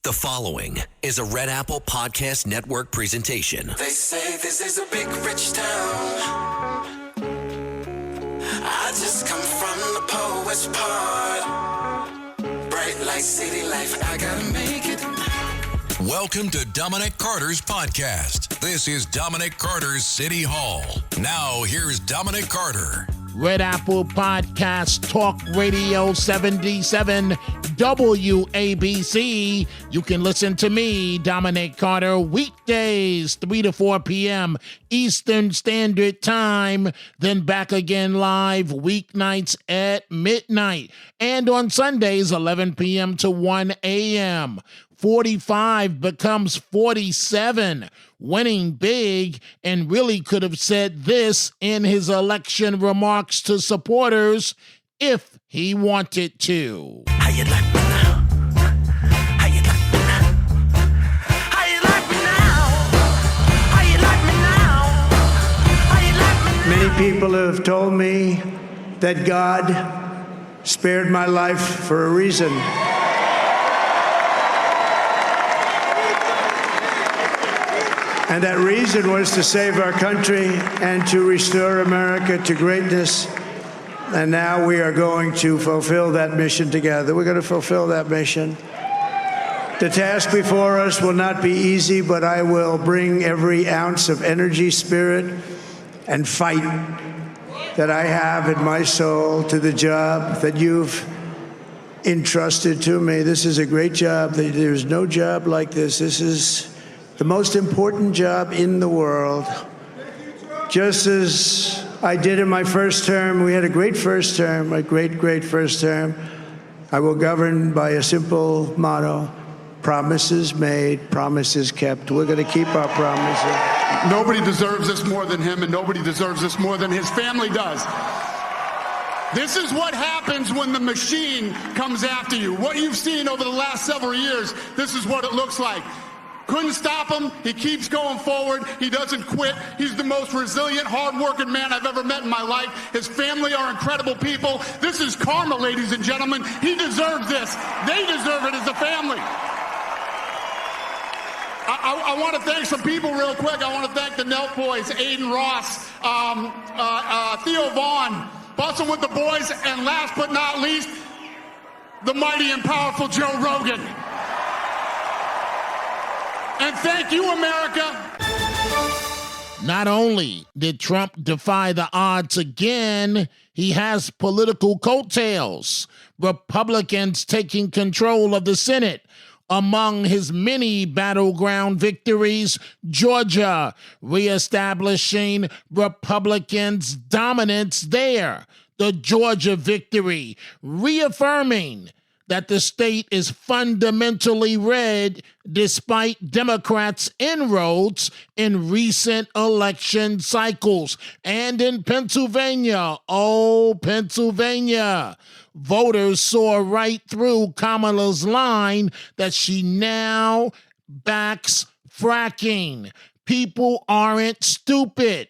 The following is a Red Apple Podcast Network presentation. They say this is a big rich town. I just come from the poet's part. Bright light, city life, I gotta make it. Welcome to Dominic Carter's podcast. This is Dominic Carter's City Hall. Now, here's Dominic Carter. Red Apple Podcast Talk Radio 77 WABC. You can listen to me, Dominic Carter, weekdays 3 to 4 p.m. Eastern Standard Time, then back again live weeknights at midnight, and on Sundays 11 p.m. to 1 a.m. 45 becomes 47, winning big, and really could have said this in his election remarks to supporters if he wanted to. How you like me now? How you like me now? How you like me now? How you like me now? How you like me now? Many people have told me that God spared my life for a reason. And that reason was to save our country and to restore America to greatness. And now we are going to fulfill that mission together. We're going to fulfill that mission. The task before us will not be easy, but I will bring every ounce of energy, spirit, and fight that I have in my soul to the job that you've entrusted to me. This is a great job. There's no job like this. This is the most important job in the world. Just as I did in my first term, we had a great first term, a great first term. I will govern by a simple motto: promises made, promises kept. We're going to keep our promises. Nobody deserves this more than him, and nobody deserves this more than his family does. This is what happens when the machine comes after you. What you've seen over the last several years, this is what it looks like. Couldn't stop him. He keeps going forward. He doesn't quit. He's the most resilient, hard-working man I've ever met in my life. His family are incredible people. This is karma, ladies and gentlemen. He deserves this. They deserve it as a family. I want to thank some people real quick. I want to thank the Nelk Boys, Aiden Ross, Theo Vaughn, Bustin' with the Boys, and last but not least, the mighty and powerful Joe Rogan. And thank you, America. Not only did Trump defy the odds again, he has political coattails. Republicans taking control of the Senate. Among his many battleground victories, Georgia reestablishing Republicans' dominance there. The Georgia victory reaffirming that the state is fundamentally red despite Democrats' inroads in recent election cycles. And in Pennsylvania, Pennsylvania, voters saw right through Kamala's line that she now backs fracking. People aren't stupid.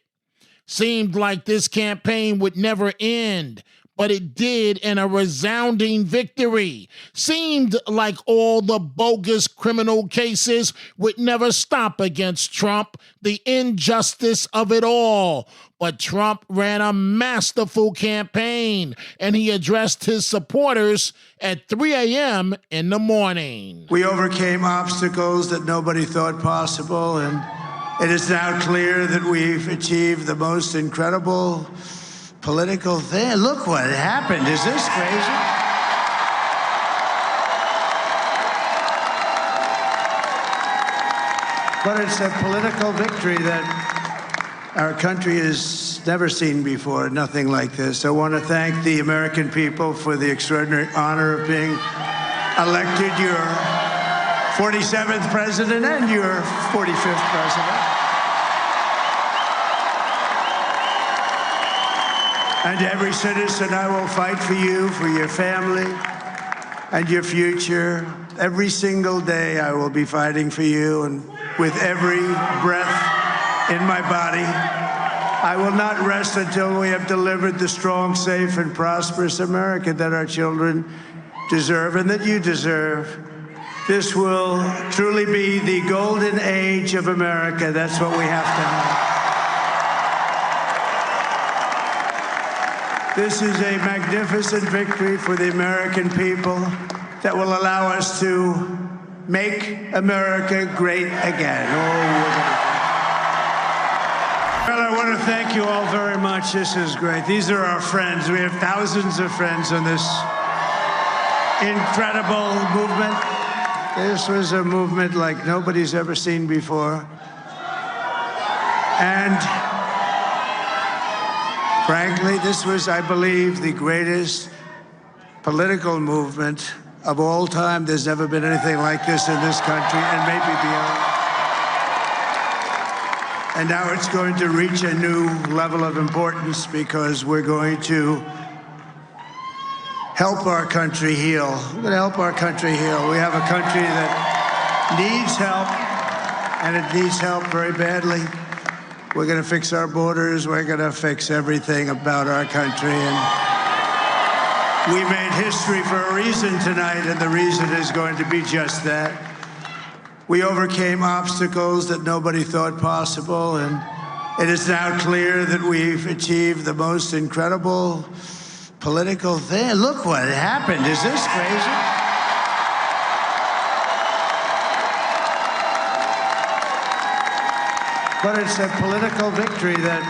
Seemed like this campaign would never end, but it did in a resounding victory. Seemed like all the bogus criminal cases would never stop against Trump, the injustice of it all. But Trump ran a masterful campaign, and he addressed his supporters at 3 a.m. in the morning. We overcame obstacles that nobody thought possible, and it is now clear that we've achieved the most incredible political thing. Look what happened. Is this crazy? But it's a political victory that our country has never seen before, nothing like this. I want to thank the American people for the extraordinary honor of being elected your 47th president and your 45th president. And every citizen, I will fight for you, for your family, and your future. Every single day, I will be fighting for you, and with every breath in my body, I will not rest until we have delivered the strong, safe, and prosperous America that our children deserve and that you deserve. This will truly be the golden age of America. That's what we have to have. This is a magnificent victory for the American people that will allow us to make America great again. Well, I want to thank you all very much. This is great. These are our friends. We have thousands of friends on this incredible movement. This was a movement like nobody's ever seen before. And frankly, this was, I believe, the greatest political movement of all time. There's never been anything like this in this country, and maybe beyond. And now it's going to reach a new level of importance because we're going to help our country heal. We're going to help our country heal. We have a country that needs help, and it needs help very badly. We're going to fix our borders. We're going to fix everything about our country. And we made history for a reason tonight, and the reason is going to be just that. We overcame obstacles that nobody thought possible, and it is now clear that we've achieved the most incredible political thing. Look what happened. Is this crazy? But it's a political victory that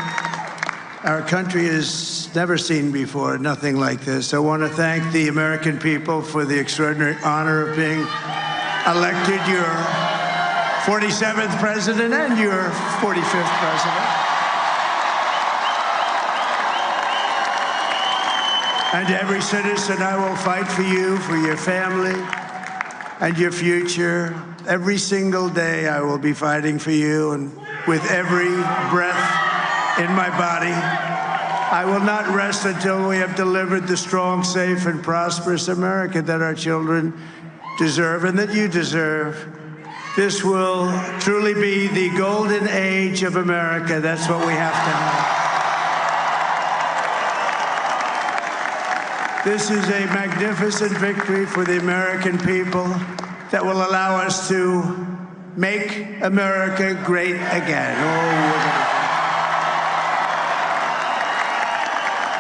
our country has never seen before, nothing like this. I want to thank the American people for the extraordinary honor of being elected your 47th president and your 45th president. And every citizen, I will fight for you, for your family, and your future. Every single day, I will be fighting for you, and with every breath in my body, I will not rest until we have delivered the strong, safe, and prosperous America that our children deserve and that you deserve. This will truly be the golden age of America. That's what we have to have. This is a magnificent victory for the American people that will allow us to make America great again.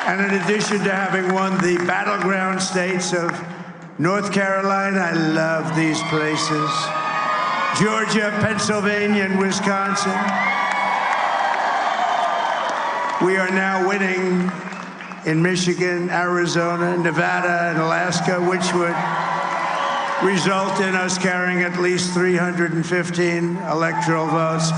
And in addition to having won the battleground states of North Carolina, I love these places, Georgia, Pennsylvania, and Wisconsin, we are now winning in Michigan, Arizona, Nevada, and Alaska, which would result in us carrying at least 315 electoral votes.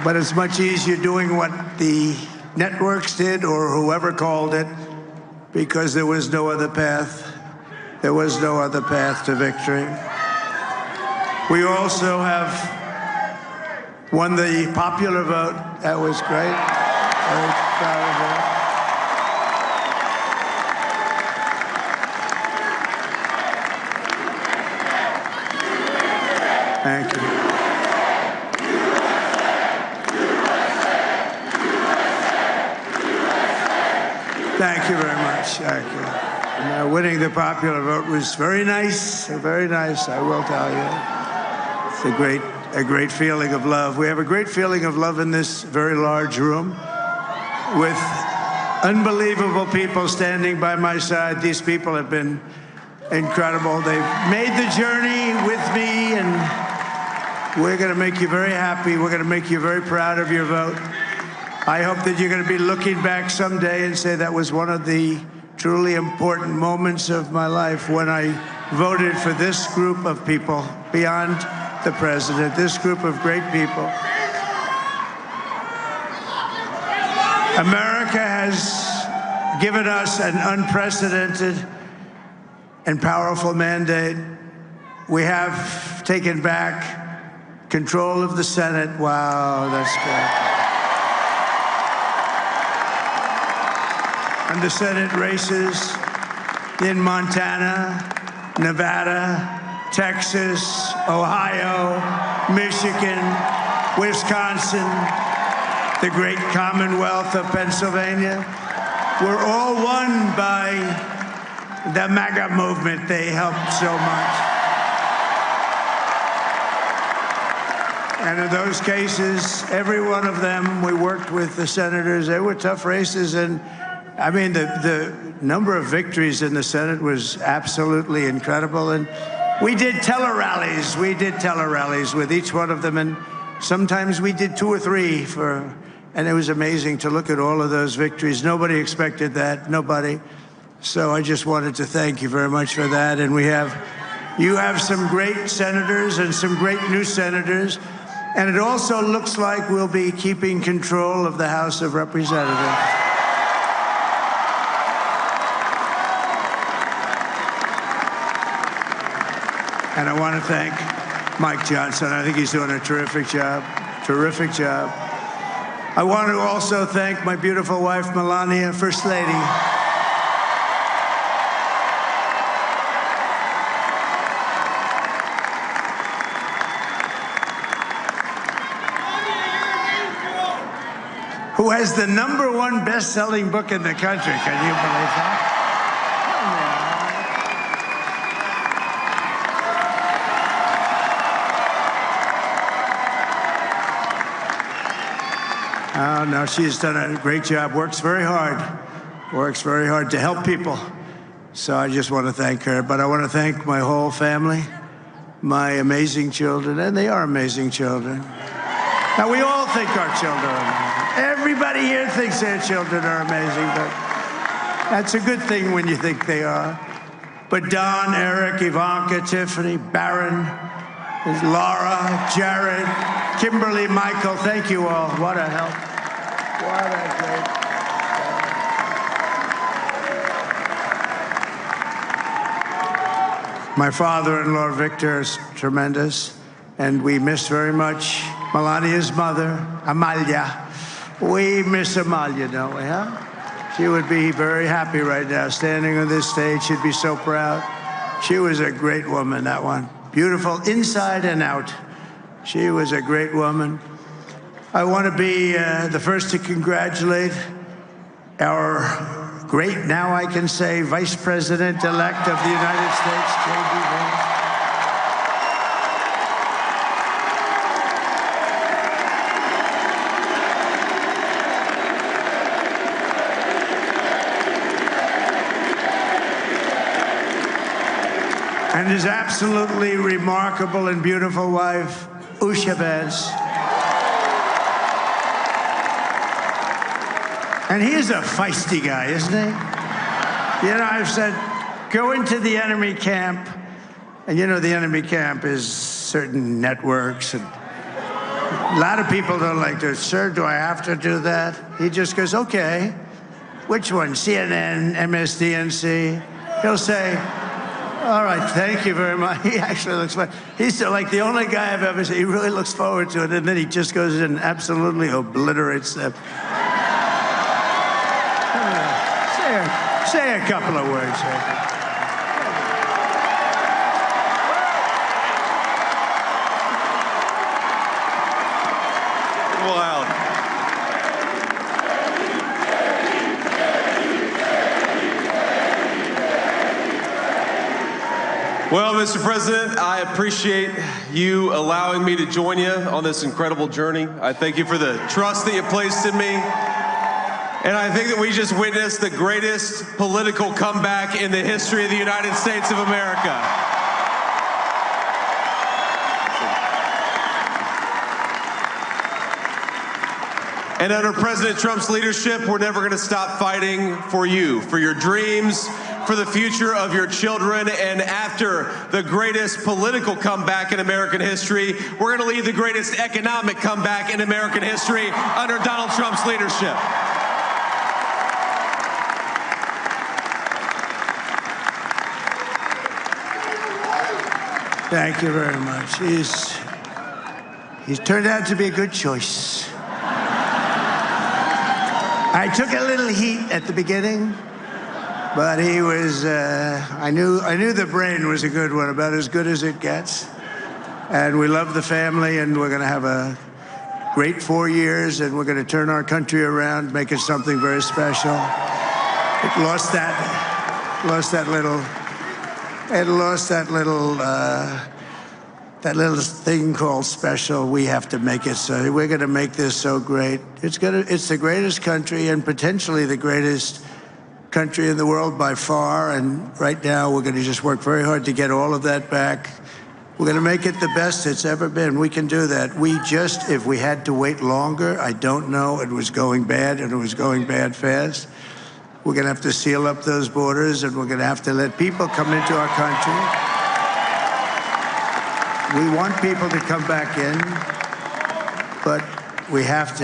But it's much easier doing what the networks did or whoever called it, because there was no other path. There was no other path to victory. We also have won the popular vote. That was great. Very proud of that. Thank you. Thank you very much. Thank you. And, winning the popular vote was very nice, I will tell you. It's a great feeling of love. We have a great feeling of love in this very large room with unbelievable people standing by my side. These people have been incredible. They've made the journey with me, and we're going to make you very happy. We're going to make you very proud of your vote. I hope that you're going to be looking back someday and say that was one of the truly important moments of my life when I voted for this group of people beyond the president, this group of great people. America has given us an unprecedented and powerful mandate. We have taken back control of the Senate. Wow, that's great. And the Senate races in Montana, Nevada, Texas, Ohio, Michigan, Wisconsin, the great Commonwealth of Pennsylvania, We're all one by the MAGA movement. They helped so much. And in those cases, every one of them, we worked with the senators. They were tough races. And I mean, the number of victories in the Senate was absolutely incredible. And we did tele-rallies. We did tele-rallies with each one of them. And sometimes we did 2 or 3 and it was amazing to look at all of those victories. Nobody expected that, nobody. So I just wanted to thank you very much for that. And you have some great senators and some great new senators. And it also looks like we'll be keeping control of the House of Representatives. And I want to thank Mike Johnson. I think he's doing a terrific job. Terrific job. I want to also thank my beautiful wife, Melania, First Lady. Who has the #1 best-selling book in the country. Can you believe that? Oh, no, she's done a great job. Works very hard to help people. So I just want to thank her. But I want to thank my whole family, my amazing children, and they are amazing children. Now, we all think our children are amazing. Everybody here thinks their children are amazing, but that's a good thing when you think they are. But Don, Eric, Ivanka, Tiffany, Barron, Laura, Jared, Kimberly, Michael, thank you all. What a help. What a great help. My father-in-law, Victor, is tremendous, and we miss very much Melania's mother, Amalia. We miss Amalia, don't we, huh? She would be very happy right now, standing on this stage. She'd be so proud. She was a great woman, that one. Beautiful inside and out. She was a great woman. I want to be the first to congratulate our great, now I can say, Vice President-elect of the United States, J.D. Vance. And his absolutely remarkable and beautiful wife, Usha Vance. And he is a feisty guy, isn't he? You know, I've said, go into the enemy camp. And you know, the enemy camp is certain networks. And a lot of people don't like to, sir, do I have to do that? He just goes, okay. Which one? CNN, MSDNC? He'll say, all right, thank you very much. He actually looks fun. He's like the only guy I've ever seen. He really looks forward to it, and then he just goes in and absolutely obliterates them. Say a couple of words. Wow. Well, Mr. President, I appreciate you allowing me to join you on this incredible journey. I thank you for the trust that you placed in me. And I think that we just witnessed the greatest political comeback in the history of the United States of America. And under President Trump's leadership, we're never going to stop fighting for you, for your dreams, for the future of your children. And after the greatest political comeback in American history, we're going to lead the greatest economic comeback in American history under Donald Trump's leadership. Thank you very much. He's turned out to be a good choice. I took a little heat at the beginning, but he was, I knew the brain was a good one, about as good as it gets. And we love the family, and we're going to have a great 4 years, and we're going to turn our country around, make it something very special. It lost that little thing called special. We have to make it so. We're going to make this so great. It's the greatest country and potentially the greatest country in the world by far. And right now, we're going to just work very hard to get all of that back. We're going to make it the best it's ever been. We can do that. If we had to wait longer, I don't know. It was going bad, and it was going bad fast. We're going to have to seal up those borders, and we're going to have to let people come into our country. We want people to come back in, but we have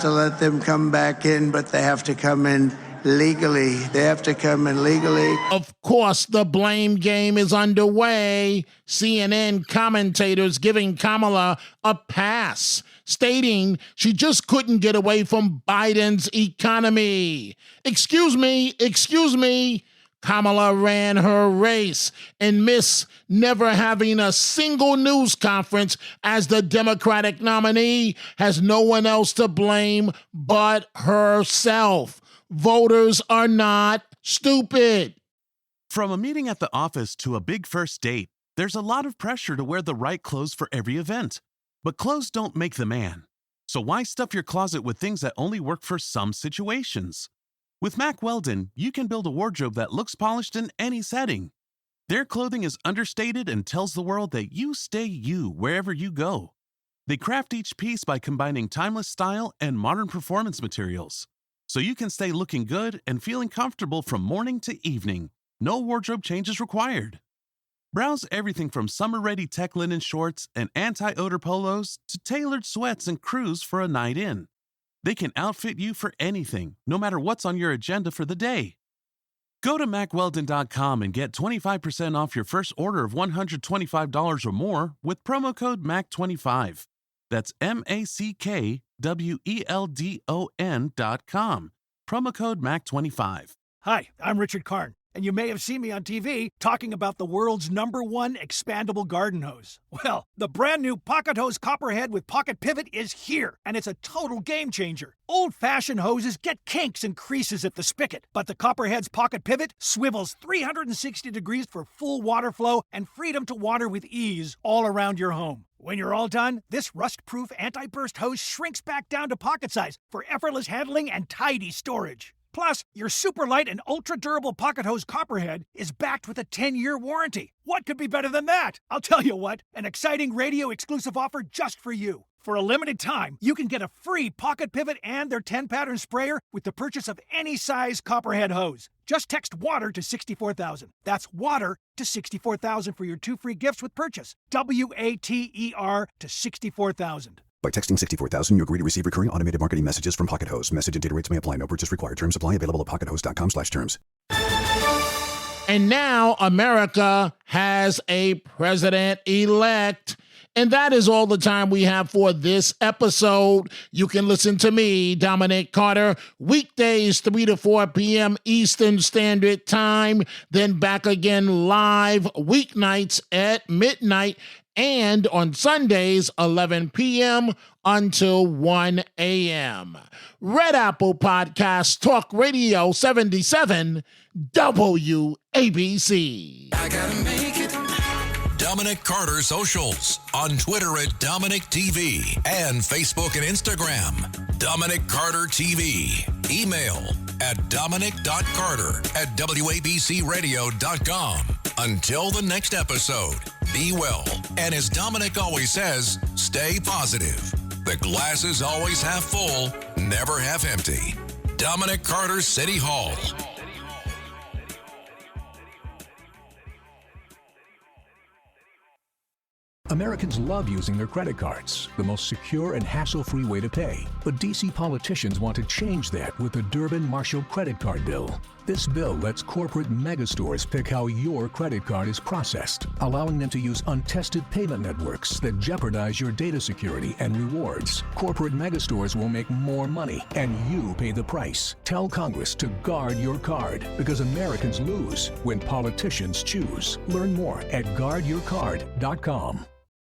to let them come back in, but they have to come in legally. They have to come in legally. Of course, the blame game is underway. CNN commentators giving Kamala a pass, stating she just couldn't get away from Biden's economy. Excuse me. Kamala ran her race and missed never having a single news conference as the Democratic nominee, has no one else to blame but herself. Voters are not stupid. From a meeting at the office to a big first date, there's a lot of pressure to wear the right clothes for every event. But clothes don't make the man. So why stuff your closet with things that only work for some situations? With Mack Weldon, you can build a wardrobe that looks polished in any setting. Their clothing is understated and tells the world that you stay you wherever you go. They craft each piece by combining timeless style and modern performance materials, so you can stay looking good and feeling comfortable from morning to evening. No wardrobe changes required. Browse everything from summer-ready tech linen shorts and anti-odor polos to tailored sweats and crews for a night in. They can outfit you for anything, no matter what's on your agenda for the day. Go to MackWeldon.com and get 25% off your first order of $125 or more with promo code MACK25. That's MackWeldon.com. Promo code MACK25. Hi, I'm Richard Karn, and you may have seen me on TV talking about the world's #1 expandable garden hose. Well, the brand new Pocket Hose Copperhead with Pocket Pivot is here, and it's a total game changer. Old-fashioned hoses get kinks and creases at the spigot, but the Copperhead's Pocket Pivot swivels 360 degrees for full water flow and freedom to water with ease all around your home. When you're all done, this rust-proof anti-burst hose shrinks back down to pocket size for effortless handling and tidy storage. Plus, your super light and ultra-durable Pocket Hose Copperhead is backed with a 10-year warranty. What could be better than that? I'll tell you what, an exciting radio-exclusive offer just for you. For a limited time, you can get a free Pocket Pivot and their 10-pattern sprayer with the purchase of any size Copperhead hose. Just text WATER to 64,000. That's WATER to 64,000 for your 2 free gifts with purchase. WATER to 64,000. By texting 64,000, you agree to receive recurring automated marketing messages from Pocket Hose. Message and data rates may apply. No purchase required. Terms apply. Available at pockethose.com/terms. And now America has a president-elect. And that is all the time we have for this episode. You can listen to me, Dominic Carter, weekdays 3 to 4 p.m. Eastern Standard Time, then back again live weeknights at midnight, and on Sundays, 11 p.m. until 1 a.m. Red Apple Podcast, Talk Radio 77, WABC. I gotta make it. Dominic Carter Socials on Twitter at Dominic TV and Facebook and Instagram. Dominic Carter TV. Email at dominic.carter@wabcradio.com. Until the next episode, be well. And as Dominic always says, stay positive. The glass is always half full, never half empty. Dominic Carter City Hall. Americans love using their credit cards, the most secure and hassle-free way to pay. But D.C. politicians want to change that with the Durbin-Marshall credit card bill. This bill lets corporate megastores pick how your credit card is processed, allowing them to use untested payment networks that jeopardize your data security and rewards. Corporate megastores will make more money, and you pay the price. Tell Congress to guard your card, because Americans lose when politicians choose. Learn more at guardyourcard.com.